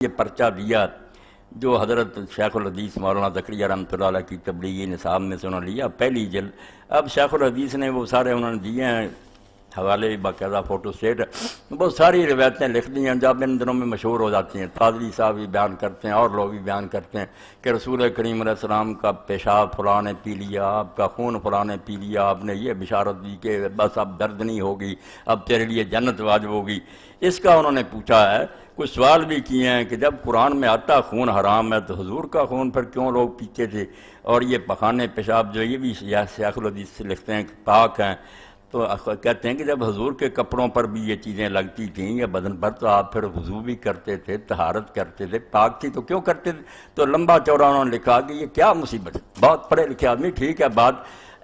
یہ پرچہ دیا جو حضرت شیخ الحدیث مولانا زکریا رحمۃ اللہ علیہ کی تبلیغی نصاب میں سے انہوں نے لیا پہلی جلد. اب شیخ الحدیث نے وہ سارے انہوں نے دیے ہیں حوالے بھی باقاعدہ فوٹو سٹیٹ بہت ساری روایتیں لکھ دی ہیں جو اب ان دنوں میں مشہور ہو جاتی ہیں. قاضی صاحب بھی بیان کرتے ہیں اور لوگ بھی بیان کرتے ہیں کہ رسول کریم علیہ السلام کا پیشاب فلاں نے پی لیا, آپ کا خون فلاں نے پی لیا, آپ نے یہ بشارت دی کہ بس اب درد نہیں ہوگی, اب تیرے لیے جنت واجب ہوگی. اس کا انہوں نے پوچھا ہے, کچھ سوال بھی کیے ہیں کہ جب قرآن میں آتا خون حرام ہے تو حضور کا خون پھر کیوں لوگ پیتے تھے, اور یہ پخانے پیشاب جو یہ بھی شیخ الحدیث سے لکھتے ہیں کہ پاک ہیں. تو کہتے ہیں کہ جب حضور کے کپڑوں پر بھی یہ چیزیں لگتی تھیں یا بدن پر تو آپ پھر وضو بھی کرتے تھے, طہارت کرتے تھے, پاک تھی تو کیوں کرتے تھے. تو لمبا چوڑا انہوں نے لکھا کہ یہ کیا مصیبت ہے, بہت پڑھے لکھے آدمی, ٹھیک ہے بات,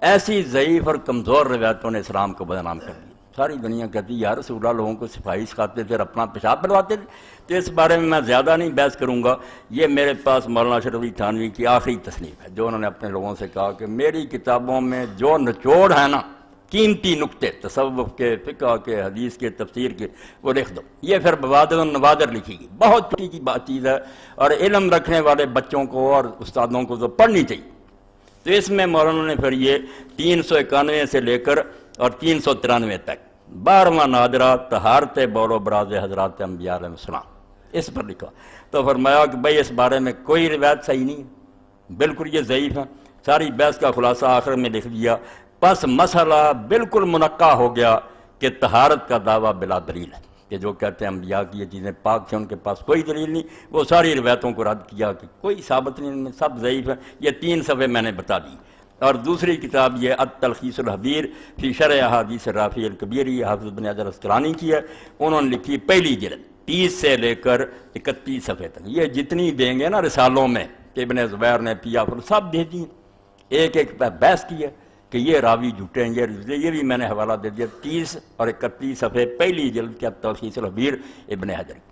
ایسی ضعیف اور کمزور روایتوں نے اسلام کو بدنام کر دیا. ساری دنیا کہتی یا رسول اللہ لوگوں کو صفائی سکھاتے تھے اور اپنا پیشاب بلواتے تھے. تو اس بارے میں زیادہ نہیں بحث کروں گا. یہ میرے پاس مولانا اشرف علی تھانوی کی آخری تصنیف ہے جو انہوں نے اپنے لوگوں سے کہا کہ میری کتابوں میں جو نچوڑ ہے نا, قیمتی نقطے تصوف کے, فقہ کے, حدیث کے, تفسیر کے, وہ لکھ دو. یہ پھر بوادر و نوادر لکھی گئی, بہت چھوٹی کی بات چیز ہے, اور علم رکھنے والے بچوں کو اور استادوں کو تو پڑھنی چاہیے. تو اس میں مولانا نے پھر یہ 391 سے لے کر اور 393 تک 12واں نادرہ طہارت بول و براز حضرات انبیاء علیہ السلام اس پر لکھا. تو فرمایا کہ بھئی اس بارے میں کوئی روایت صحیح نہیں ہے, بالکل یہ ضعیف ہے. ساری بحث کا خلاصہ آخر میں لکھ دیا. پس مسئلہ بالکل منقع ہو گیا کہ طہارت کا دعویٰ بلا دلیل ہے, کہ جو کہتے ہیں انبیاء کی یہ چیزیں پاک ہیں ان کے پاس کوئی دلیل نہیں. وہ ساری روایتوں کو رد کیا کہ کوئی ثابت نہیں, ان میں سب ضعیف ہیں. یہ 3 صفحے میں نے بتا دی. اور دوسری کتاب یہ التلخیص الحبیر فی شرح احادیث رافع الکبیر, یہ حافظ بن حجر العسقلانی کی ہے. انہوں نے لکھی پہلی جلد 30 سے لے کر 31 صفحے تک. یہ جتنی دیں گے نا رسالوں میں کہ ابن زبیر نے پیا پھر سب دے دی, ایک ایک بحث کی ہے کہ یہ راوی جھوٹے ہیں, یہ بھی میں نے حوالہ دے دیا. 30 اور 31 صفحے پہلی جلد کے التلخیص الحبیر ابن حجر.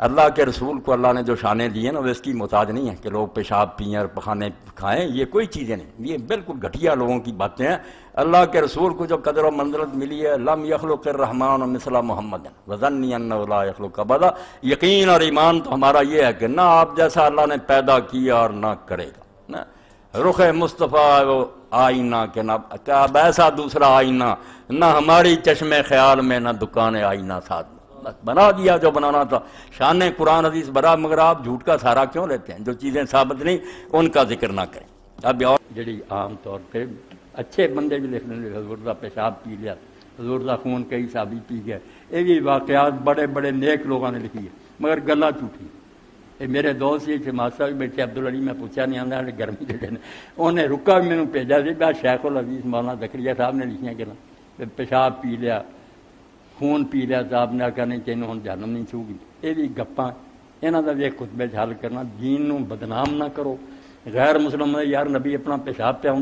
اللہ کے رسول کو اللہ نے جو شانیں دی ہیں نا وہ اس کی محتاج نہیں ہے کہ لوگ پیشاب پئیں اور پخانے کھائیں, یہ کوئی چیزیں نہیں, یہ بالکل گھٹیا لوگوں کی باتیں ہیں. اللہ کے رسول کو جو قدر و منزلت ملی ہے, لم یخلق الرحمن مثل محمد وظنی انہ لا یخلق ابدا, یقین اور ایمان تو ہمارا یہ ہے کہ نہ آپ جیسا اللہ نے پیدا کیا اور نہ کرے گا. نہ رخ مصطفیٰ وہ آئینہ کے نہ اب ایسا دوسرا آئینہ, نہ ہماری چشم خیال میں نہ دکان آئینہ ساتھ, بنا دیا جو بنانا تھا. شان قرآن حدیث برا, مگر آپ جھوٹ کا سہارا کیوں لیتے ہیں؟ جو چیزیں ثابت نہیں ان کا ذکر نہ کریں. اب اور جڑی عام طور پہ اچھے بندے بھی لکھ لیں حضور کا پیشاب پی لیا, حضور کا خون کئی صحابی پی گیا, یہ بھی واقعات بڑے بڑے نیک لوگوں نے لکھی ہے مگر گلا جھوٹی. میرے دوست یہ جماعت صاحب بیٹھے عبدالعلی, میں پوچھا نہیں آتا گرمی کے دن, انہیں رکا بھی مینوں بھیجا سی بس شیخ الحدیث مولانا زکریا صاحب نے لکھیاں گلاں, پیشاب پی لیا, خون پی لیا, صاحب نے آخیا نہیں چینوں ہوں جہنم نہیں چھو گی. یہ بھی گپاں, یہاں کا بھی ایک خطبے حل کرنا. دین نو بدنام نہ کرو. غیر مسلم یار نبی اپنا پیشاب پیا,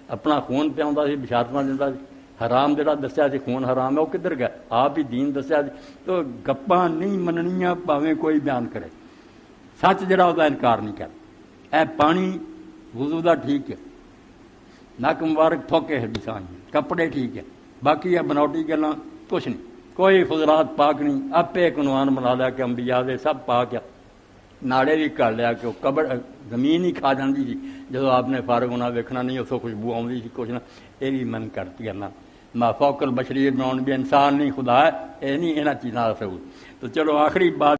اپنا خون پیا, بشارتاں دیندا سی. حرام جڑا دسیا سی خون حرام ہے وہ کدھر گیا, آپ ہی دین دسیا سی. تو گپاں نہیں مننیاں بھاویں کوئی بیان کرے, سچ جڑا وہ انکار نہیں کرتا. اے پانی وضو دا ٹھیک ہے, نک مبارک تھوکے حدیثاں, کپڑے ٹھیک ہے, باقی یہ بناوٹی گلاں کچھ نہیں, کوئی فضلات پاک نہیں. آپ ایک عنوان بنا لیا کہ انبیاء دے سب پاک ہے, ناڑے بھی کر لیا کہ وہ قبر زمین ہی کھا جاندی سی جدو آپ نے فارغ ہونا ویکھنا نہیں, اس کو خوشبو آؤندی سی کچھ نہ. یہ بھی من کرتی کرنا ما فوق البشری بناؤن بھی انسان نہیں خدا ہے, یہ نہیں یہاں چیزاں ثبوت. تو چلو آخری بات